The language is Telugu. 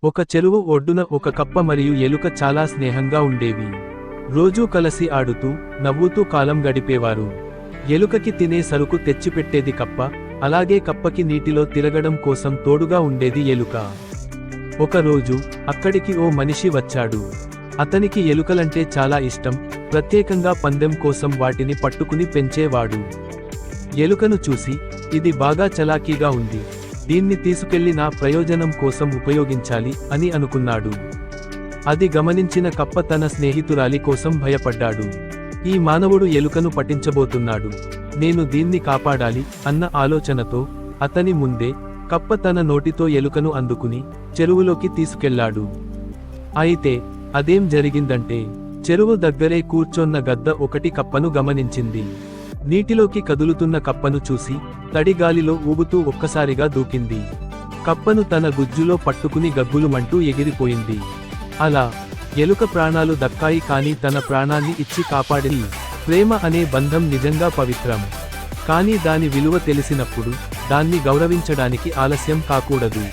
ఒక చెరువు ఒడ్డున ఒక కప్ప మరియు ఎలుక చాలా స్నేహంగా ఉండేవి. రోజూ కలిసి ఆడుతూ నవ్వుతూ కాలం గడిపేవారు. ఎలుకకి తినే సరుకు తెచ్చిపెట్టేది కప్ప, అలాగే కప్పకి నీటిలో తిరగడం కోసం తోడుగా ఉండేది ఎలుక. ఒకరోజు అక్కడికి ఓ మనిషి వచ్చాడు. అతనికి ఎలుకలంటే చాలా ఇష్టం, ప్రత్యేకంగా పందెం కోసం వాటిని పట్టుకుని పెంచేవాడు. ఎలుకను చూసి, ఇది బాగా చలాకీగా ఉంది, దీన్ని తీసుకెళ్లి నా ప్రయోజనం కోసం ఉపయోగించాలి అని అనుకున్నాడు. అది గమనించిన కప్ప తన స్నేహితురాలి కోసం భయపడ్డాడు. ఈ మానవుడు ఎలుకను పట్టించబోతున్నాడు, నేను దీన్ని కాపాడాలి అన్న ఆలోచనతో అతని ముందే కప్ప తన నోటితో ఎలుకను అందుకుని చెరువులోకి తీసుకెళ్లాడు. అయితే అదేం జరిగిందంటే, చెరువు దగ్గరే కూర్చొన్న గద్ద ఒకటి కప్పను గమనించింది. నీటిలోకి కదులుతున్న కప్పను చూసి తడిగాలిలో ఊగుతూ ఒక్కసారిగా దూకింది. కప్పను తన గుజ్జులో పట్టుకుని గబ్బులుమంటూ ఎగిరిపోయింది. అలా ఎలుక ప్రాణాలు దక్కాయి. కానీ తన ప్రాణాన్ని ఇచ్చి కాపాడింది. ప్రేమ అనే బంధం నిజంగా పవిత్రం. కానీ దాని విలువ తెలిసినప్పుడు దాన్ని గౌరవించడానికి ఆలస్యం కాకూడదు.